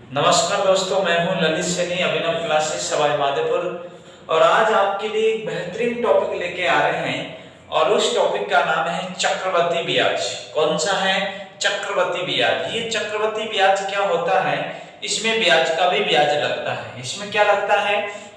नमस्कार दोस्तों, मैं हूं ललित सैनी, अभिनव क्लासेस सवाई माधोपुर। और आज आपके लिए एक बेहतरीन टॉपिक लेके आ रहे हैं और उस टॉपिक का नाम है चक्रवृद्धि ब्याज। कौन सा है? चक्रवृद्धि ब्याज। ये चक्रवृद्धि ब्याज क्या होता है? इसमें ब्याज का भी ब्याज लगता है। इसमें क्या लगता है?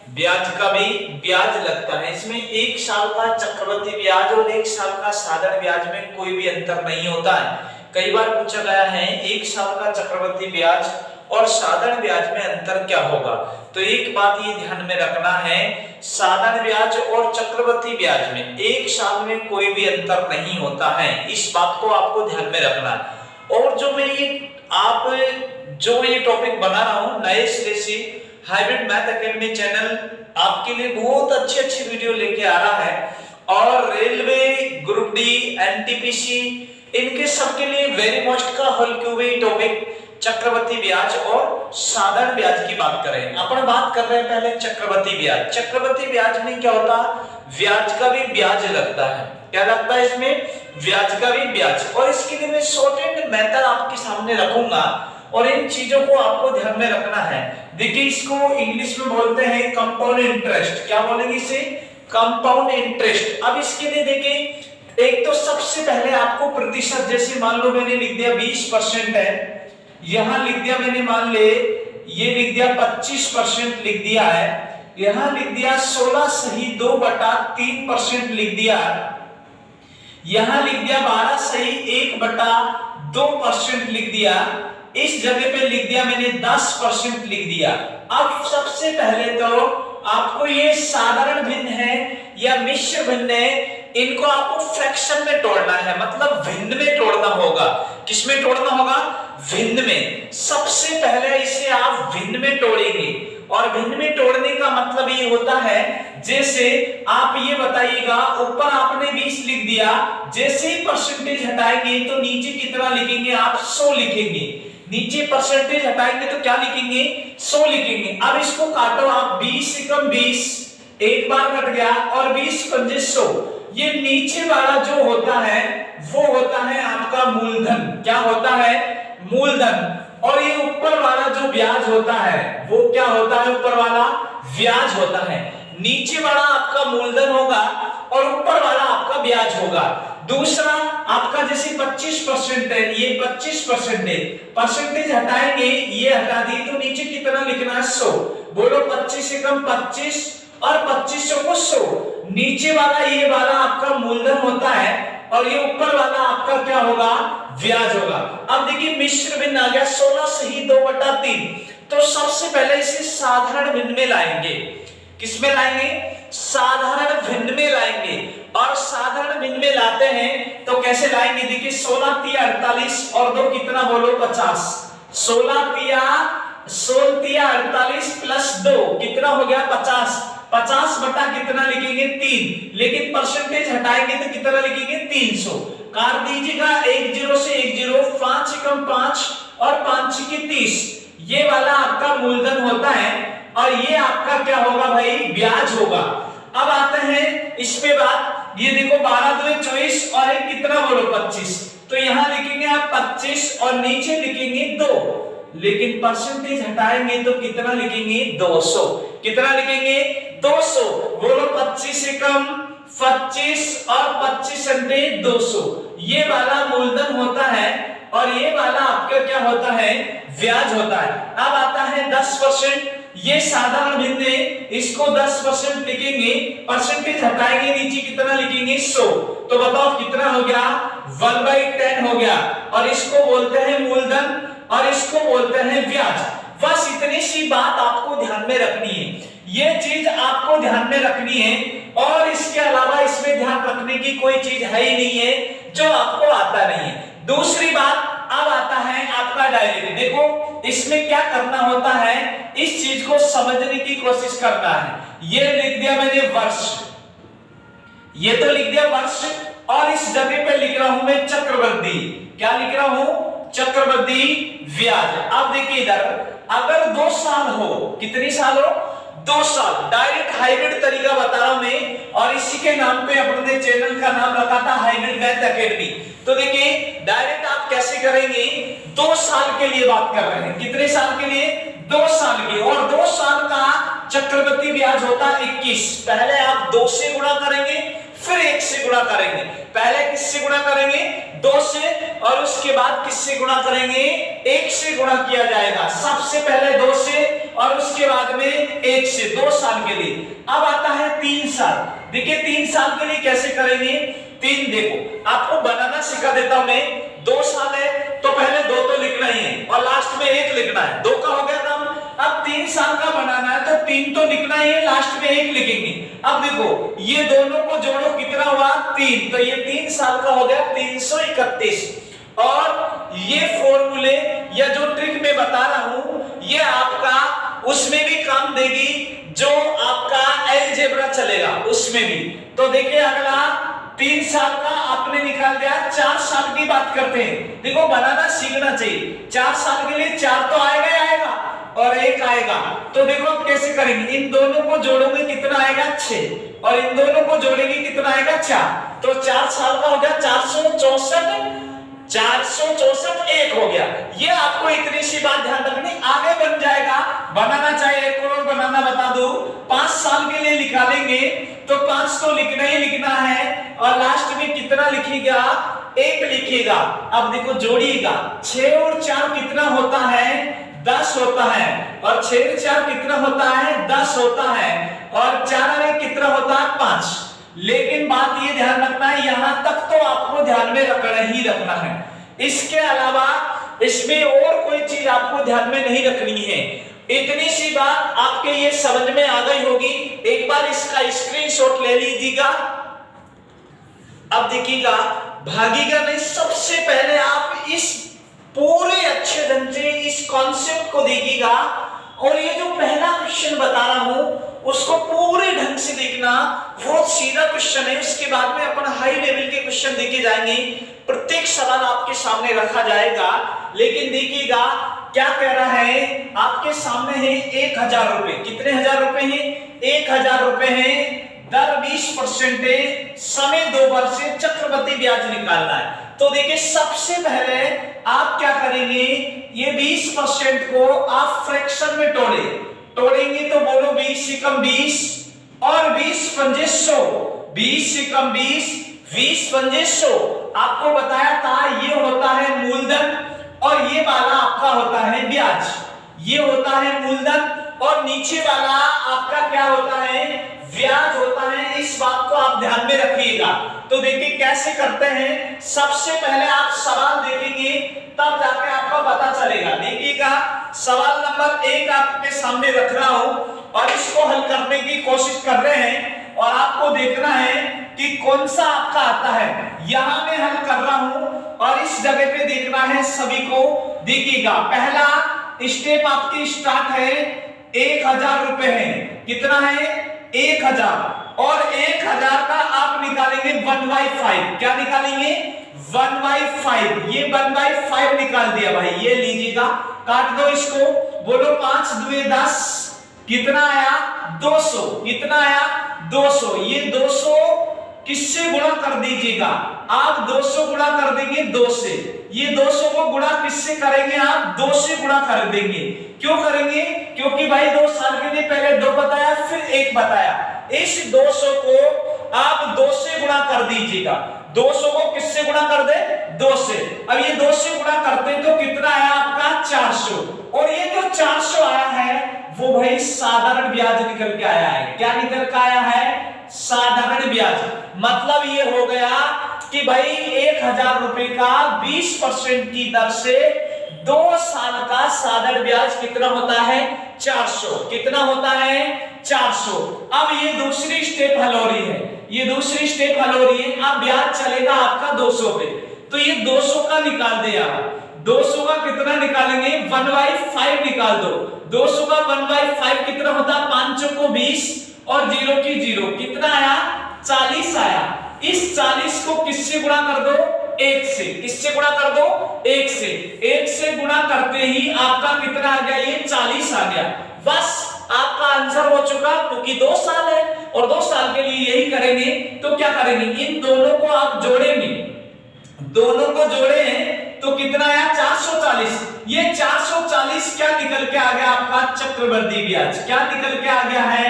ब्याज का भी ब्याज लगता है। इसमें एक साल का चक्रवृद्धि ब्याज और एक साल का साधारण ब्याज में कोई भी अंतर नहीं होता है। कई बार पूछा गया है एक साल का चक्रवृद्धि ब्याज और साधारण ब्याज में अंतर क्या होगा। तो एक बात ये ध्यान में रखना है, साधारण ब्याज और चक्रवृद्धि ब्याज में एक साल में कोई भी अंतर नहीं होता है। इस बात को आपको ध्यान में रखना है। और जो मैं ये टॉपिक बना रहा हूं, नए सिरे से हाइब्रिड मैथ एकेडमी चैनल आपके लिए बहुत अच्छी वीडियो लेके आ रहा है। और रेलवे, ग्रुप डी, एनटीपीसी, इनके सबके लिए वेरी मोस्ट का हल क्यूबी टॉपिक चक्रवृद्धि ब्याज और साधारण ब्याज की बात करें। अपन बात कर रहे हैं पहले चक्रवृद्धि ब्याज। चक्रवृद्धि ब्याज में क्या होता है? ब्याज का भी ब्याज लगता है। क्या लगता है इसमें? ब्याज का भी ब्याज। और इसके लिए मैं शॉर्ट एंड मेथड आपके सामने रखूंगा और इन चीजों को आपको ध्यान में रखना है। देखिए, इसको इंग्लिश में बोलते हैं कंपाउंड इंटरेस्ट। क्या बोलेंगे इसे? Compound interest. अब इसके लिए देखिए, एक तो सबसे पहले आपको प्रतिशत, जैसे मान लो मैंने लिख दिया 20% है, यहां लिख दिया मैंने, मान ले ये लिख दिया 25% लिख दिया है, यहां लिख दिया 16 सही 2/3% लिख दिया, यहां लिख दिया 12 सही 1/2% लिख दिया, इस जगह पे लिख दिया मैंने 10% लिख दिया। अब सबसे पहले तो आपको ये साधारण भिन्न है या मिश्र भिन्न है, इनको आपको फ्रैक्शन में तोड़ना है, मतलब भिन्न में तोड़ना होगा। किसमें तोड़ना होगा? भिन्न में। सबसे पहले इसे आप भिन्न में तोड़ेंगे। और भिन्न में तोड़ने का मतलब ये होता है, जैसे आप ये बताइएगा, ऊपर आपने 20 लिख दिया, जैसे ही परसेंटेज हटाएंगे तो नीचे कितना लिखेंगे आप? 100 लिखेंगे। नीचे परसेंटेज हटाएंगे तो क्या लिखेंगे? 100 लिखेंगे। अब इसको काटो आप, 20 से कम 20, एक बार कट गया, और 20 पंजे 100। ये नीचे वाला जो होता है वो होता है आपका मूलधन। क्या होता है? मूलधन। और ये ऊपर वाला जो ब्याज होता है वो क्या होता है? ऊपर वाला ब्याज होता है। नीचे वाला आपका मूलधन होगा और ऊपर वाला आपका ब्याज होगा। दूसरा आपका जैसे 25% है, ये 25% है, परसेंटेज हटाएंगे, ये हटा दिए तो नीचे कितना लिखना है? 100। बोलो 25 से कम 25 और 2500 को 100। नीचे वाला ये वाला आपका मूलधन होता है और ये ऊपर वाला आपका क्या होगा? ब्याज होगा। अब देखिए, मिश्र भिन्न आ गया, 16 सही 2/3। तो सबसे पहले इसे साधारण भिन्न में लाएंगे। किसमें लाएंगे? साधारण भिन्न में लाएंगे। और साधारण भिन्न में लाते हैं तो कैसे लाएंगे? देखिए, 16 तिया 48 और 2 कितना? बोलो 50। 16 तिया 48 प्लस 2 कितना हो गया? 50। 50 बटा कितना लिखेंगे? 3। लेकिन परसेंटेज हटाएंगे तो कितना लिखेंगे? 300। काट दीजिएगा, 1 0 से 1 0, 5 से कम 5 और 5 के 30। ये वाला आपका मूलधन होता है और ये आपका क्या होगा भाई? ब्याज होगा। अब आते हैं इसमें बात, ये देखो 12 2 24 और एक कितना? बोलो 25। तो यहां लिखेंगे आप 25 और नीचे लिखेंगे 2, लेकिन परसेंटेज हटाएंगे तो कितना लिखेंगे? 200। कितना लिखेंगे? 200। बोलो 25 से कम 25 और 25 अंडे 200। ये वाला मूलधन होता है और ये वाला आपका क्या होता है? ब्याज होता है। अब आता है 10%। ये साधारण भिन्न है, इसको 10% लिखेंगे, परसेंटेज हटाएंगे, नीचे कितना लिखेंगे? 100। तो बताओ कितना हो गया? 1/10 हो गया। और इसको बोलते हैं मूलधन और इसको बोलते हैं ब्याज। बस इतनी सी बात आपको ध्यान में रखनी है, ये चीज आपको ध्यान में रखनी है। और इसके अलावा इसमें ध्यान रखने की कोई चीज है ही नहीं है जो आपको आता नहीं है। दूसरी बात, अब आता है आपका डायरेक्ट। देखो, इसमें क्या करना होता है, इस चीज को समझने की कोशिश करना है। ये लिख दिया मैंने वर्ष, ये तो लिख दिया वर्ष, और इस जगह पे लिख रहा हूं मैं चक्रवृद्धि। क्या लिख रहा हूं? चक्रवृद्धि ब्याज। अब देखिए इधर, अगर 2 साल हो, कितनी साल हो? 2 साल। डायरेक्ट हाइब्रिड तरीका बता रहा हूं मैं, और इसी के नाम पे अपने चैनल का नाम रखा था हाइब्रिड मैथ एकेडमी। तो देखिए, डायरेक्ट आप कैसे करेंगे? 2 साल के लिए बात कर रहे हैं। कितने साल के लिए? 2 साल की, और 2 साल का चक्रवृद्धि ब्याज होता है 21। पहले आप 2 से गुणा करेंगे, फिर 1 से गुणा करेंगे। पहले किससे गुणा करेंगे? 2 से, और उसके बाद किससे गुणा करेंगे? 1 से गुणा किया जाएगा। सबसे पहले 2 से और उसके बाद में 1 से, 2 साल के लिए। अब आता है 3 साल। देखिए 3 साल के लिए कैसे करेंगे? 3, देखो आपको बनाना सिखा देता हूं मैं। 2 साल है तो पहले 2 तो लिखना ही है और लास्ट में 1 लिखना है। 2 का हो गया काम। अब 3 साल का बनाना है तो 3 तो लिखना ही है, लास्ट में 1 लिखेंगे। अब देखो ये दोनों को जोड़ो, कितना हुआ? 3। तो ये 3 साल का हो गया 331। और ये फॉर्मूले या जो ट्रिक मैं बता रहा हूं ये आपका उसमें भी काम देगी, जो आपका अलजेब्रा चलेगा उसमें भी। तो देखिए अगला 3 साल का आपने निकाल दिया। 4 साल की बात करते हैं। देखो बनाना सीखना चाहिए। 4 साल के लिए 4 तो आएगा ही आएगा और 1 आएगा। तो देखो कैसे करेंगे? इन दोनों को जोड़ोगे कितना आएगा? 6, और इन दोनों को जोड़ेंगे कितना आएगा? 4। तो 4 साल का हो गया 464। 464 1 हो गया। ये आपको इतनी सी बात ध्यान रखनी, आगे बन जाएगा। बनाना चाहिए 1 करोड़ बनाना, बता दो 5 साल के लिए निकालेंगे तो 5 तो लिखना ही लिखना है, और लास्ट में कितना लिखिएगा? 1 लिखिएगा। अब देखो जोड़िएगा, 6 और 4 कितना होता है? 10 होता है, और 6 और 4 कितना होता है? 10 होता है, और 4 और 1 कितना होता है? 5। लेकिन बात ये ध्यान रखना है, यहां तक तो आपको ध्यान में रखना ही रखना है। इसके अलावा इसमें और कोई चीज आपको ध्यान में नहीं रखनी है। इतनी सी बात आपके ये समझ में आ गई होगी। एक बार इसका स्क्रीनशॉट ले लीजिएगा। अब देखिएगा, भागीगा नहीं, सबसे पहले आप इस पूरे अच्छे ढंग से इस कॉन्सेप्ट को देखिएगा, और ये जो पहला क्वेश्चन बता रहा हूं उसको पूरे ढंग से देखना। बहुत सीधा क्वेश्चन है, उसके बाद में अपन हाई लेवल के क्वेश्चन देखे जाएंगे। प्रत्येक सवाल आपके सामने रखा जाएगा, लेकिन देखिएगा क्या कह रहा है। आपके सामने है 1000 रुपए। कितने हजार रुपए हैं? 1000 रुपए हैं। दर 20% है, समय 2 वर्ष से चक्रवृद्धि ब्याज निकालना है। तो देखिए सबसे पहले आप क्या करेंगे? ये 20% को आप फ्रैक्शन में तोड़ेंगे तो बोलो 20 से कम 20 और 20 पंजे 100। 20 से कम 20, 20 पंजे 100। आपको बताया था ये होता है मूलधन, और ये वाला आपका होता है ब्याज। ये होता है मूलधन, और नीचे वाला आपका क्या होता है? ब्याज होता है। इस बात को आप ध्यान में रखिएगा। तो देखिए कैसे करते हैं। सबसे पहले आप सवाल देखेंगे तब जाके आपको पता चलेगा। देखिएगा सवाल नंबर 1 आपके सामने रख रहा हूं, और इसको हल करने की कोशिश कर रहे हैं, और आपको देखना है कि कौन सा आपका आता है। यहां मैं हल कर रहा हूं, और इस जगह पे देखना है सभी को। देखिएगा पहला स्टेप आपकी स्टार्ट है, 1000 रुपए है। कितना है? 1000, और 1000 का आप निकालेंगे 1/5। क्या निकालेंगे? 1/5। ये 1/5 निकाल दिया भाई, ये लीजिएगा, काट दो इसको। बोलो 5 दूए 10, कितना आया? 200। कितना आया? 200। ये 200 किससे गुणा कर दीजिएगा? आप 200 गुणा कर देंगे 2 से। ये 200 को गुणा किससे करेंगे? आप 2 से गुणा कर देंगे। क्यों करेंगे? क्योंकि भाई 2 साल के लिए पहले 2 बताया, फिर 1 बताया। इस 200 को आप 2 से गुणा कर दीजिएगा। 200 को किससे गुणा कर दे? 2 से। अब ये 2 से गुणा करते तो कितना आया आपका? 400। और ये जो 400 आया है वो भाई साधारण ब्याज निकल के आया है। क्या निकल के आया है? साधारण ब्याज। मतलब ये हो गया कि भाई 1000 रुपए का 20% की दर से 2 साल का साधारण ब्याज कितना होता है? 400। कितना होता है? 400। अब ये दूसरी स्टेप हल हो रही है। ये दूसरी स्टेप हल हो रही है। अब ब्याज चलेगा आपका 200 पे, तो ये 200 का निकाल दे आप। 200 का कितना निकालेंगे? 1/5 निकाल दो। 200 का 1/5 कितना होता है? 5 को 20 और 0 की 0। कितना आया? 40 आया। इस 40 को किससे गुणा कर दो? 1 से। किससे गुणा कर दो? 1 से। 1 से गुणा करते ही आपका कितना आ गया? ये 40 आ गया। बस आपका आंसर हो चुका, क्योंकि 2 साल है और 2 साल के लिए यही करेंगे। तो क्या करेंगे? इन दोनों को आप जोड़ेंगे। दोनों को जोड़े हैं तो कितना आया? 440। ये 440 क्या निकल के आ गया आपका? चक्रवृद्धि ब्याज। क्या निकल के आ गया है?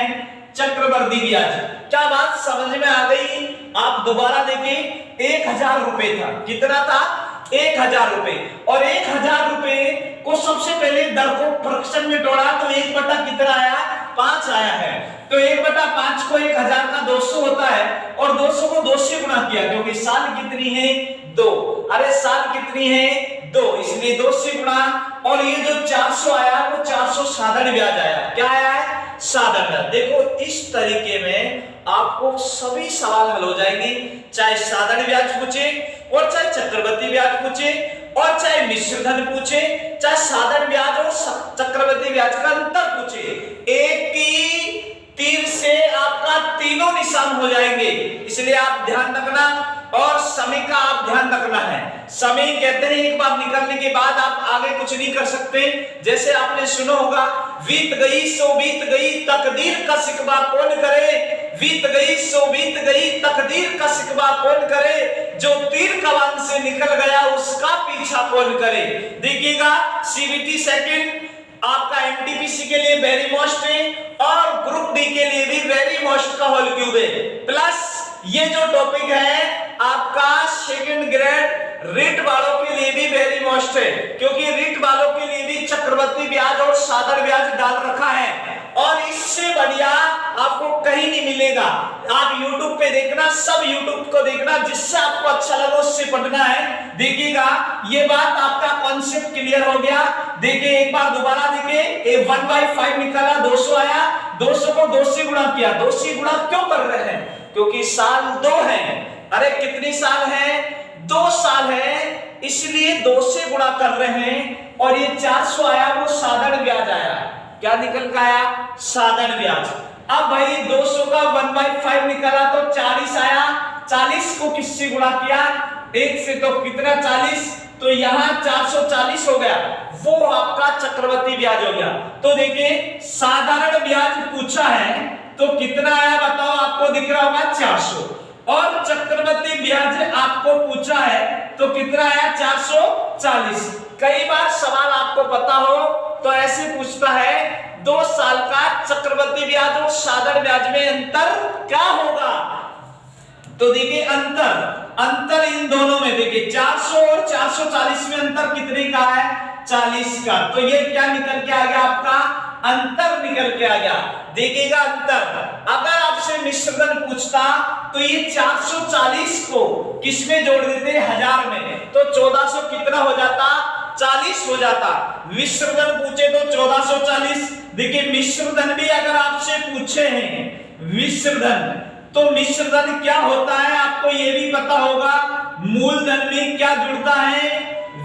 चक्रवृद्धि ब्याज। क्या बात समझ में आ गई? आप दोबारा देखिए, 1000 रुपए था। कितना था? 1000 रुपए। और 1000 रुपए को सबसे पहले दर को फ्रैक्शन में तोड़ा तो 1 बटा कितना आया? 5 आया है। तो 1 बटा 5 को 1000 का 200 होता है और 200 को 2 से गुणा किया क्योंकि साल कितनी है? 2। अरे साल कितनी है? 2, इसलिए 2 से गुणा। और ये जो 400 आया वो 400 साधारण ब्याज आया। क्या आया है? साधारण ब्याज। देखो इस तरीके में आपको सभी सवाल हल हो जाएंगे, चाहे साधारण ब्याज पूछे और चाहे चक्रवृद्धि ब्याज पूछे और चाहे मिश्र धन पूछे, चाहे साधारण ब्याज और चक्रवृद्धि ब्याज का अंतर पूछे। एक की तीर से आपका तीनों निशान हो जाएंगे, इसलिए आप ध्यान रखना। और समय का आप ध्यान रखना है। समय कहते हैं एक बार निकलने के बाद आप आगे कुछ नहीं कर सकते। जैसे आपने सुना होगा, बीत गई सो बीत गई तकदीर का शिकवा कौन करे, बीत गई सो बीत गई तकदीर का शिकवा कौन करे, जो तीर कमान से निकल गया उसका पीछा कौन करे। देखिएगा सीबीटी सेकंड आपका एमटीपीसी के लिए वेरी मोस्ट है और ग्रुप डी के लिए भी वेरी मोस्ट का होल क्यूब है। प्लस ये जो टॉपिक है आपका सेकंड ग्रेड रिट वालों के लिए भी वेरी मोस्ट है, क्योंकि रिट वालों के लिए भी चक्रवृद्धि ब्याज और साधारण ब्याज डाल रखा है और इससे बढ़िया आपको कहीं नहीं मिलेगा। आप YouTube पे देखना, सब YouTube को देखना, जिससे आपको अच्छा लगे उससे पढ़ना है। देखिएगा ये बात आपका कॉन्सेप्ट क्लियर हो गया। देखिए एक बार दोबारा देखिए, 1/5 निकाला, 200 आया, 200 को 2 से गुणा किया। 2 से गुणा क्यों कर रहे हैं? क्योंकि साल 2 है। अरे कितनी साल है? 2 साल है, इसलिए 2 से गुणा कर रहे हैं। और ये 400 आया वो साधारण ब्याज आया। क्या निकल का आया? साधारण ब्याज। अब भाई 200 का 1/5 निकाला तो 40 आया। 40 को किससे गुणा किया? 1 से, तो कितना? 40। तो यहाँ 440 हो गया, वो आपका चक्रवृद्धि ब्याज हो गया। तो देखिए साधारण ब्याज पूछा है तो कितना आया बताओ? आपको दिख रहा होगा 400। और चक्रवृद्धि ब्याज आपको पूछा है तो कितना आया? 440। कई बार सवाल आपको पता हो तो ऐसे पूछता है 2 साल का चक्रवृद्धि ब्याज और साधारण ब्याज में अंतर क्या होगा? तो देखिए अंतर इन दोनों में देखिए 400 और 440 में अंतर कितने का है? 40 का। तो ये क्या निकल के आ गया? आपका अंतर निकल के आ गया। देखिएगा अंतर, अगर आपसे मिश्रधन पूछता तो ये 440 को किसमें जोड़ देते? 1000 में, तो 1400 कितना हो जाता? 40 हो जाता। मिश्रधन पूछे तो 1440। देखिए मिश्रधन भी अगर आपसे पूछे हैं मिश्रधन, तो मिश्रधन क्या होता है आपको ये भी पता होगा। मूलधन में क्या जुड़ता है?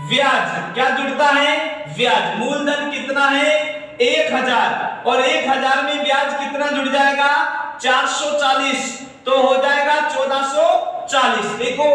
ब्याज। क्या जुड़ता है? ब्याज। मूलधन कितना है? 1000 और 1000 में ब्याज कितना जुड़ जाएगा? 440, तो हो जाएगा 1440। देखो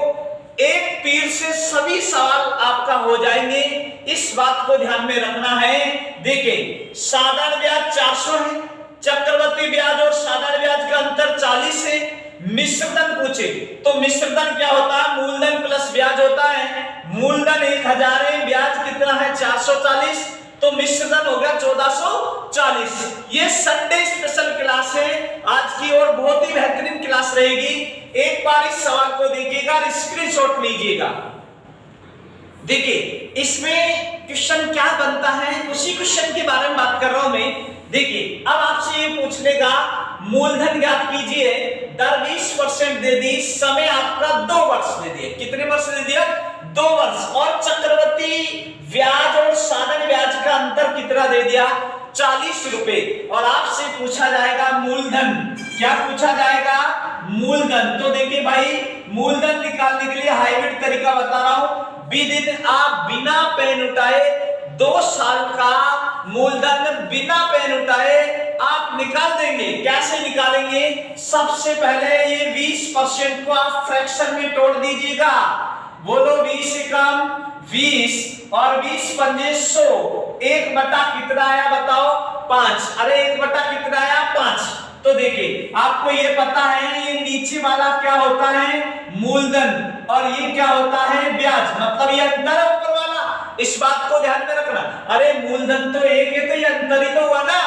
एक तीर से सभी सवाल आपका हो जाएंगे, इस बात को ध्यान में रखना है। देखिए साधारण ब्याज 400 है, चक्रवृद्धि ब्याज और साधारण ब्याज का अंतर 40 है। मिश्रधन पूछे तो मिश्रधन क्या होता है? मूलधन प्लस ब्याज होता है। मूलधन 1000 है, ब्याज कितना है? 440, तो मिश्रधन हो गया 1440। ये संडे स्पेशल क्लास है आज की और बहुत ही बेहतरीन क्लास रहेगी। एक बार इस सवाल को देखिएगा, स्क्रीनशॉट लीजिएगा। देखिए इसमें क्वेश्चन क्या बनता है, उसी क्वेश्चन के बारे में बात कर रहा हूं मैं। देखिए अब आपसे ये पूछ लेगा मूलधन ज्ञात कीजिए, दर 20% दे दी, समय आपका 2 वर्ष दे दिया। कितने वर्ष दे दिया? 2 वर्ष। और चक्रवृद्धि ब्याज और साधारण ब्याज का अंतर कितना दे दिया? 40 रुपए। और आपसे पूछा जाएगा मूलधन। क्या पूछा जाएगा? मूलधन। तो देखिए भाई मूलधन निकालने के लिए हाइब्रिड तरीका बता रहा हूं। विदिन आप बिना पेन उठाए 2 साल का मूलधन बिना पेन उठाए आप निकाल देंगे। कैसे निकालेंगे? सबसे पहले ये 20% को आप फ्रैक्शन में तोड़ दीजिएगा। बोलो 20 से कम 20 और 20 पंजे 100। 1 बटा कितना आया बताओ? 5। अरे 1 बटा कितना आया? 5। तो देखिए आपको ये पता है ये नीचे वाला क्या होता है? मूलधन, और ये क्या होता है? ब्याज। मतलब ये अंतर है ऊपर वाला, इस बात को ध्यान में रखना। अरे मूलधन तो 1 है तो ये अंतर ही तो हुआ ना।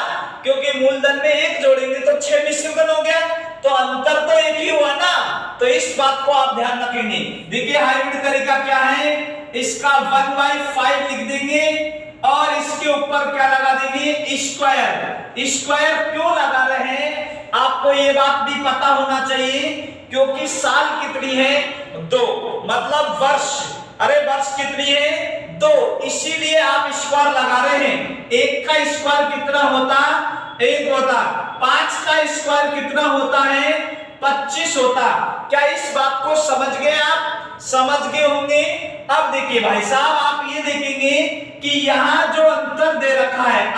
मूलधन में 1 जोड़ेंगे तो 6 मिश्रगण हो गया, तो अंतर तो एक ही हुआ ना। तो इस बात को आप ध्यान रखेंगे। देखिए हाइब्रिड तरीका क्या है, इसका 1/5 लिख देंगे और इसके ऊपर क्या लगा देंगे, स्क्वायर। स्क्वायर क्यों लगा रहे हैं, आपको ये बात भी पता होना चाहिए, क्योंकि साल कितनी है, 2, मतलब वर्ष। अरे वर्ष कितनी है, 2, इसीलिए आप स्क्वायर लगा रहे हैं। 1 का स्क्वायर कितना होता, 1 होता। 5 का स्क्वायर कितना होता है, 25 होता। क्या इस बात को समझ गए आप, समझ गए होंगे। अब देखिए भाई साहब, आप ये देखेंगे कि यहाँ जो अंतर दे रखा है,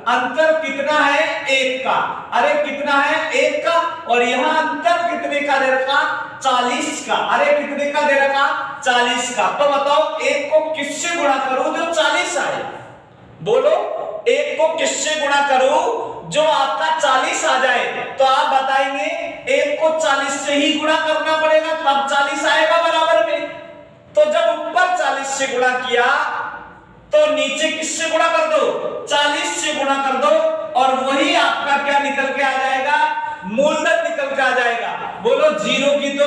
अंतर कितना है, 1 का। अरे कितना है, 1 का। और यहाँ अंतर कितने का दे रखा, 40 का। अरे कितने का दे रखा, 40 का। तो बताओ 1 को किससे गुणा करूं जो 40 आए, बोलो 1 को किससे गुणा करूं जो आपका 40 आ जाए। तो आप बताएंगे 1 को 40 से ही गुणा करना पड़ेगा, तब 40 आएगा बराबर में। तो जब ऊपर 40 से गुणा किया तो नीचे किससे गुणा कर दो, 40 से गुणा कर दो, और वही आपका क्या निकल के आ जाएगा, मूलधन निकल के आ जाएगा। बोलो 0 की तो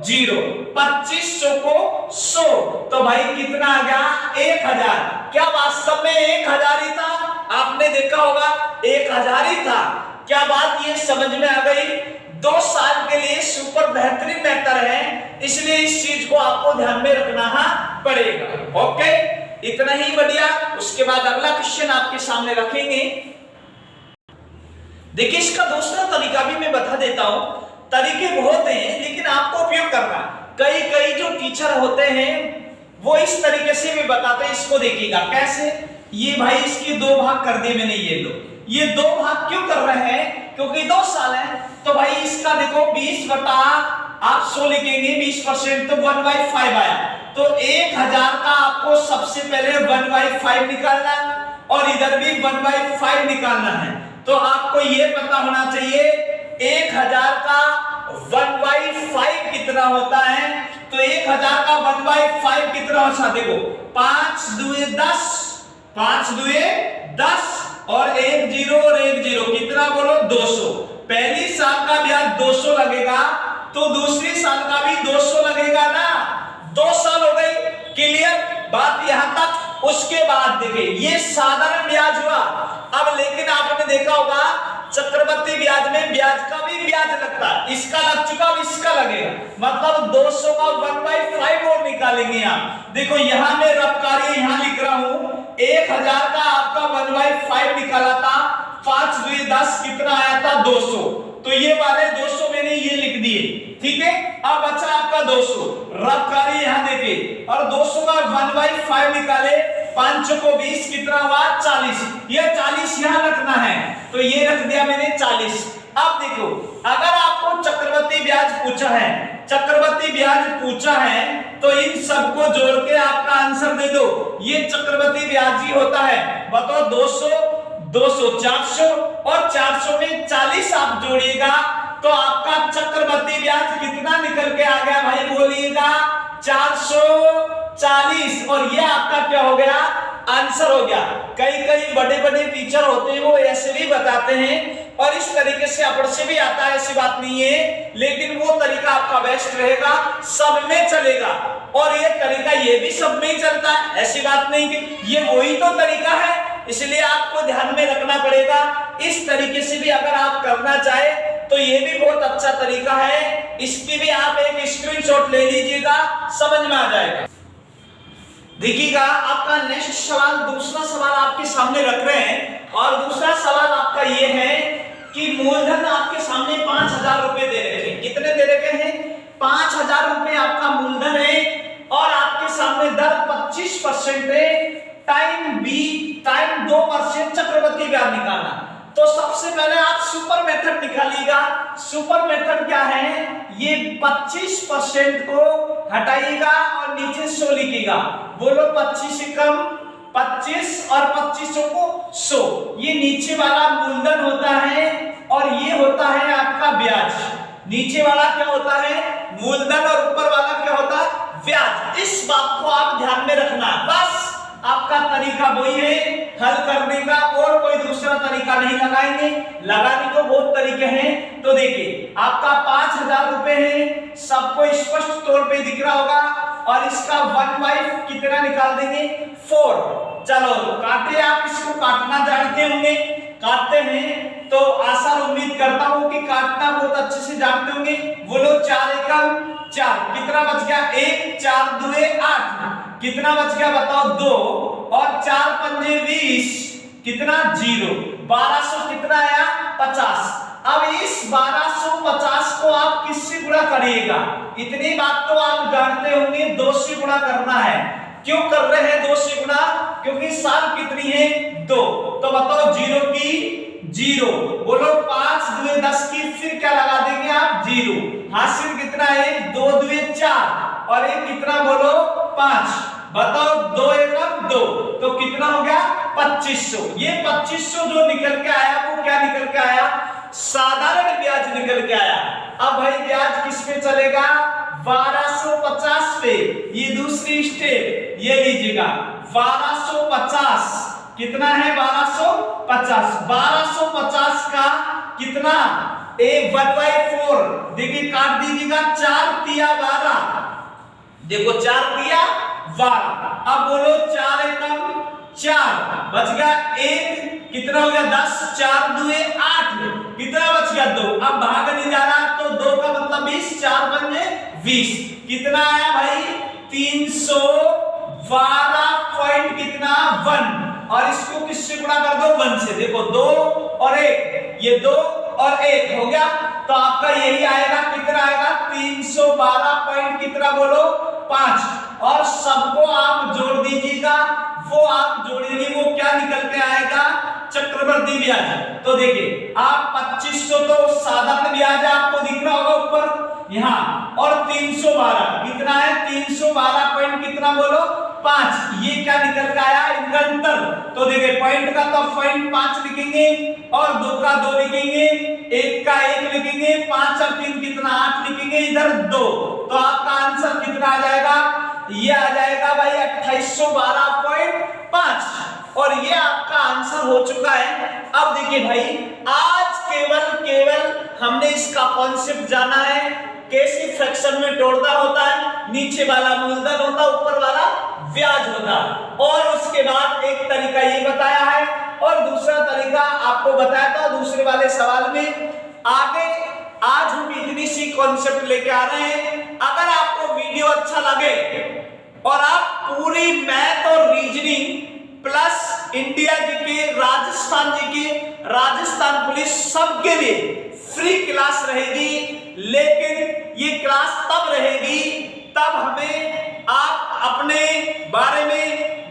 0, 2500 को 100, तो भाई कितना आ गया, 1000। क्या वास्तव में 1000 ही था, आपने देखा होगा 1000 ही था। क्या बात ये समझ में आ गई। 2 साल के लिए सुपर बेहतरीन मैटर है, इसलिए इस चीज को आपको ध्यान में रखना पड़ेगा। ओके, इतना ही बढ़िया। उसके बाद अगला क्वेश्चन आपके सामने रखेंगे। देखिए इसका दूसरा तरीका भी मैं बता देता हूं। तरीके बहुत हैं, लेकिन आपको उपयोग करना। कई जो टीचर होते हैं वो इस तरीके से भी बताते हैं। इसको देखिएगा कैसे, ये भाई इसके 2 भाग कर दिए मैंने। ये 2 भाग क्यों कर रहे हैं, क्योंकि 2 साल है। तो भाई इसका देखो 20 बटा आप 100 लिखेंगे, 20%, तो 1/5 आया। तो 1000 का आपको सबसे पहले 1/5 निकालना, और इधर भी 1/5 निकालना है। तो आपको ये पता होना चाहिए 1000 का 1/5 कितना होता है। तो 1000 का 1/5 कितना होता है, देखो 5 दूए 10, 5 दूए 10, और 1 0 और 1 0 कितना बोलो, 200। पहली साल का ब्याज 200 लगेगा, तो दूसरी साल का भी 200 लगेगा ना। 2 साल हो गई, क्लियर बात यहां तक। उसके बाद देखिए ये साधारण ब्याज हुआ। अब लेकिन आपने देखा होगा चक्रवृद्धि ब्याज में ब्याज का भी ब्याज लगता है, इसका लग चुका, अब इसका लगेगा, मतलब 200 का 1/5 और निकालेंगे आप। देखो यहां मैं रफ कार्य यहां लिख रहा हूं, 1000 का आपका 1/5 निकाला था, 5 दूए 10 कितना आया था, 200। तो ये वाले 200 मैंने ये लिख दिए, ठीक है। अब बचा आपका 200, रफ कार्य यहां देखिए, और 200 का 1/5 निकाले, 5 को 20 कितना हुआ, 40। ये 40 यहां रखना है, तो ये रख दिया मैंने 40। अब देखो अगर आपको चक्रवृद्धि ब्याज पूछा है, चक्रवृद्धि ब्याज पूछा है, तो इन सबको जोड़ के आपका आंसर दे दो। ये चक्रवृद्धि ब्याज ही होता है। बताओ 200 200 400, और 400 में 40 आप जोड़िएगा, तो आपका चक्रवृद्धि ब्याज कितना निकल के आ गया भाई, बोलिएगा 440। और ये आपका क्या हो गया, आंसर हो गया। कई बड़े टीचर होते हैं वो ऐसे भी बताते हैं, और इस तरीके से अपने से भी आता है, ऐसी बात नहीं है, लेकिन वो तरीका आपका बेस्ट रहेगा, सब में चलेगा। और ये तरीका ये भी सब में ही चलता है, ऐसी बात नहीं कि ये वही तो तरीका है, इसलिए आपको ध्यान में रखना पड़ेगा। इस तरीके से भी अगर आप करना चाहे तो ये भी बहुत अच्छा तरीका है, इसकी भी आप एक स्क्रीनशॉट ले लीजिएगा, समझ में आ जाएगा। देखिएगा आपका नेक्स्ट सवाल, दूसरा सवाल आपके सामने रख रहे हैं, और दूसरा सवाल आपका ये है कि मूलधन आपके सामने 5000 रुपए दे रखे हैं। कितने दे रखे हैं, 5000 रुपए आपका मूलधन है, और आपके सामने दर 25% है, टाइम 2% चक्रवृद्धि ब्याज निकालना। तो सबसे पहले आप सुपर मेथड निकालिएगा। सुपर मेथड क्या है, ये 25% को हटाइएगा और नीचे 100 लिखिएगा। बोलो 25 से कम 25, और 2500 को 100। ये नीचे वाला मूलधन होता है, और ये होता है आपका ब्याज। नीचे वाला क्या होता है, मूलधन, और ऊपर वाला क्या होता है, ब्याज। इस बात को आप ध्यान में रखना, बस आपका तरीका वही है हल करने का, और कोई दूसरा तरीका नहीं लगाएंगे, लगाने को बहुत तरीके हैं। तो देखिए आपका 5000 रुपए है, सबको स्पष्ट तौर पे दिख रहा होगा, और इसका 1/5 कितना निकाल देंगे 4। चलो काटे, आप इसको काटना जानते होंगे, काटते हैं तो आशा उम्मीद करता हूं कि काटना बहुत अच्छे से जानते होंगे। बोलो 4 एकम 4, कितना बच गया 1, 4 दूए 8, कितना बच गया बताओ 2, और 4 पंजे 20, कितना 0, 1200 कितना आया 50। अब इस 1250 को आप किससे गुणा करिएगा, इतनी बात तो आप जानते होंगे, 2 से गुणा करना है। क्यों कर रहे हैं 2 से गुणा, क्योंकि साल कितनी है 2, तो बताओ 0 की 0, बोलो 5 दूए 10 की, फिर क्या लगा देंगे आप 0, हासिल कितना है 2 दूए 4, और एक कितना बोलो 5, बताओ 2 एकम 2, तो कितना हो गया 2500। ये 2500 जो निकल के आया वो क्या निकल के आया, साधारण ब्याज निकल के आया। अब भाई ब्याज किस पे चलेगा, 1250 पे। ये दूसरी स्टेप, ये लीजिएगा 1250, कितना है 1250, 1250 का कितना 1/4, देखिए काट दीजिएगा, 4 तिया 12, देखो 4 तिया 12। अब बोलो 4 एकम 4, बच गया 1, कितना हो गया 10, 4 दूए 8, कितना बच गया 2। अब भाग नहीं जा रहा तो 2 का मतलब 20, 4 पंजे 20, कितना आया भाई 312 पॉइंट कितना 1, और इसको किससे गुणा कर दो 1 से, देखो 2 और 1, ये 2 और 1 हो गया, तो आपका यही आएगा, कितना आएगा 312 पॉइंट कितना बोलो 5, और सबको आप जोड़ दीजिएगा, वो आप जोड़ेंगे वो क्या निकल के आएगा, चक्रवर्ती ब्याज। तो देखिए आप 2500 तो साधारण ब्याज आपको दिख रहा होगा ऊपर यहाँ, और 312 कितना है 312 पॉइंट कितना बोलो 5, ये क्या निकल के आया इनका अंतर। तो देखिए पॉइंट का तो पॉइंट 5 लिखेंगे, और 2 का 2 लिखेंगे, 1 का 1 लिखेंगे, 5 और 3 कितना 8 लिखेंगे, इधर 2, तो आपका आंसर कितना आ जाएगा, ये आ जाएगा भाई 2812.5, और ये आपका आंसर हो चुका है। अब देखिए भाई आज केवल हमने इसका कॉन्सेप्ट जाना है, कैसे फ्रैक्शन में तोड़ना होता है, नीचे वाला मूलधन होता है, ऊपर वाला ब्याज होता है, और उसके बाद एक तरीका ये बताया है, और दूसरा तरीका आपको बताया था दूसरे वाले सवाल में। आगे आज हम इतनी सी कॉन्सेप्ट लेके आ रहे हैं। अगर आपको वीडियो अच्छा लगे और आप पूरी मैथ और reasoning plus India GK, Rajasthan GK, Rajasthan police सबके लिए फ्री क्लास रहेगी, लेकिन ये क्लास तब रहेगी तब हमें आप अपने बारे में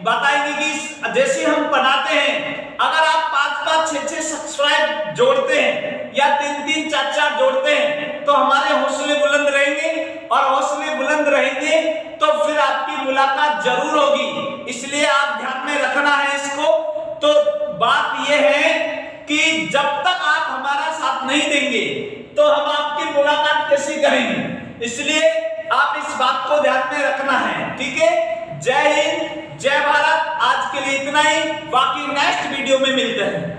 बताएंगे कि जैसे हम पढ़ाते हैं, अगर आप 5-5, 6-6 सब्सक्राइब जोड़ते हैं या 3-3, 4-4 जोड़ते हैं तो हमारे हौसले बुलंद रहेंगे, और हौसले बुलंद रहेंगे तो फिर आपकी मुलाकात जरूर होगी। इसलिए आप ध्यान में रखना है इसको। तो बात यह है कि जब तक आप हमारा साथ नहीं देंगे तो हम आपकी मुलाकात कैसे करेंगे, इसलिए आप इस बात को ध्यान में रखना है, ठीक है। जय हिंद, जय भारत। आज के लिए इतना ही, बाकी नेक्स्ट वीडियो में मिलते हैं।